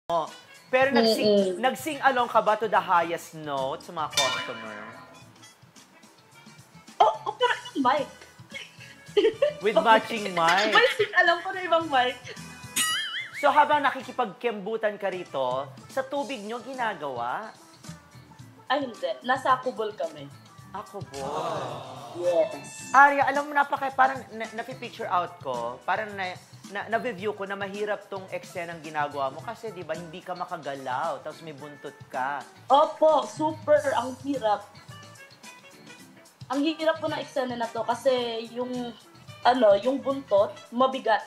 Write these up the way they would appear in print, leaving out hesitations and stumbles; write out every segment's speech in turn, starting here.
mo. Pero nag-sing along ka ba to the highest note sa mga customer? Oh, pero yung mic. With matching mic? May sing alam ko na ibang mic. So habang nakikipagkembutan ka rito, sa tubig nyo ginagawa? Ay, hindi. Nasa kubol kami. Ako po. Yes. Arya, alam mo, parang na-picture out ko, parang na-review ko na mahirap tong eksenang ginagawa mo kasi di ba hindi ka makagalaw, tapos may buntot ka. Opo, super ang hirap. Ang hirap po ng eksena na to kasi yung buntot, mabigat.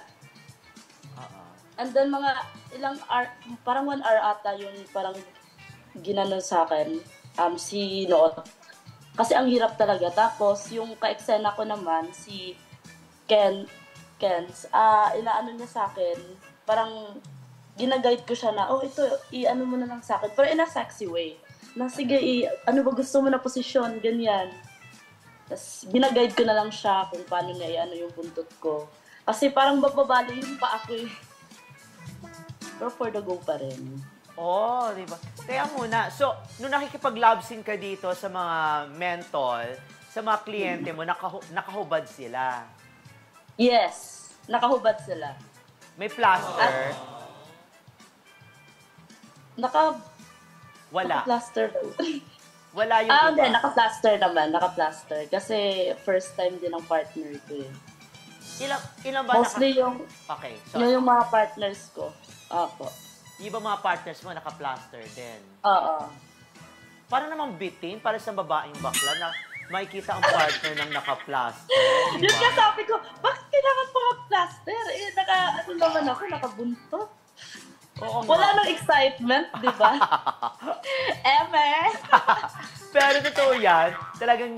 And then mga ilang hour, parang 1 hour ata yung parang ginanon sa akin, si Noot. Kasi ang hirap talaga. Tapos yung ka-eksena ko naman, si Kens, inaano niya sa akin, parang ginaguide ko siya na, oh ito, i-ano mo na lang sa akin. Pero in a sexy way. Na sige, ano ba gusto mo na posisyon, ganyan. Tapos ginaguide ko na lang siya kung paano niya i-ano yung buntot ko. Kasi parang bababali yung pa ako eh. Pero for the go pa rin. Oh, di ba? Kaya muna, so, nung nakikipag-love scene ka dito sa mga mentol, sa mga kliyente mo, nakahubad sila? Yes, nakahubad sila. May plaster? Wala. Naka-plaster. Wala yung hindi, naka-plaster naman, naka-plaster. Kasi first time din ang partner ko eh. Ilan ba mostly yung, okay, so, yung mga partners ko. Opo. Yung ba mga partners mo naka-plaster din? Oo. Para namang bitin, para sa babaeng bakla na makikita ang partner ng naka-plaster. Diba? Yung nga sabi ko, bakit kailangan pa mag-plaster? Eh, naman ako, nakabuntot. Oo, wala nang excitement, di ba? Pero totoo yan, talagang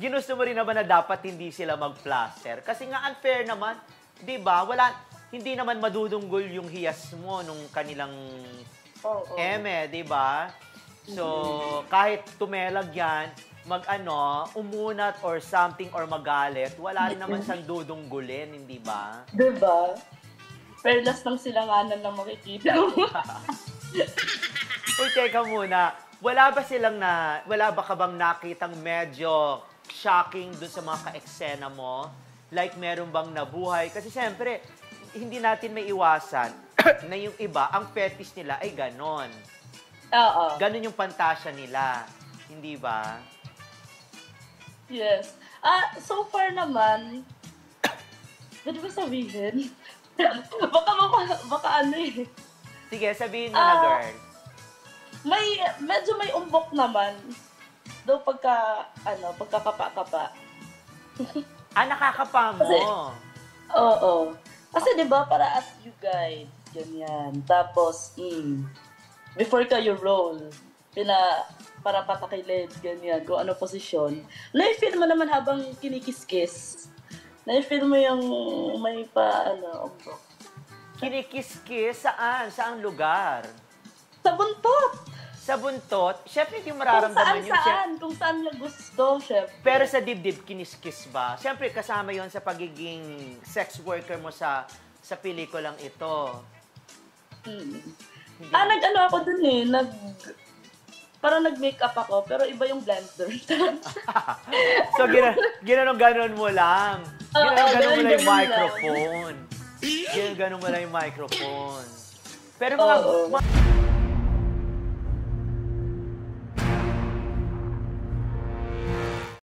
ginusto mo rin naman na dapat hindi sila mag-plaster. Kasi nga unfair naman, di ba? Hindi naman madudunggol yung hiyas mo nung kanilang di ba? So, kahit tumelag yan, umunat or something or magalit, wala rin naman siyang dudunggulin, hindi ba? Di ba? Perlas ng silanganan na makikita mo. Uy, teka muna. Wala ba ka bang nakitang medyo shocking dun sa mga ka-eksena mo? Like, meron bang nabuhay? Kasi siyempre, hindi natin may iwasan na yung iba, ang fetish nila ay ganon. Oo. Ganon yung pantasya nila. Hindi ba? Yes. So far naman, pwede ba sabihin? baka ano eh. Sige, sabihin mo na, girl. Medyo may umbok naman. Daw pagkakapa-kapa. Nakakapa mo? Oo. Kasi diba, para as you guide, ganyan. Tapos, before kayo roll, para patakilid, ganyan, kung ano posisyon. Na-feel mo naman habang kinikis-kiss. Na-feel mo yung may umbok. Kinikis-kiss? Saan? Saang lugar? Sa buntot! Sa buntot? Siyempre, hindi mo mararamdaman yun. Kung saan niya gusto, syempre. Pero sa dibdib, kiniskis ba? Siyempre, kasama yon sa pagiging sex worker mo sa pelikulang ito. Nag-ano ako dun eh. Parang nag-makeup ako, pero iba yung blender. So, ginanong-ganon mo lang. Ginanong-ganon mo lang yung microphone. Ginanong-ganon mo lang yung microphone. Pero mga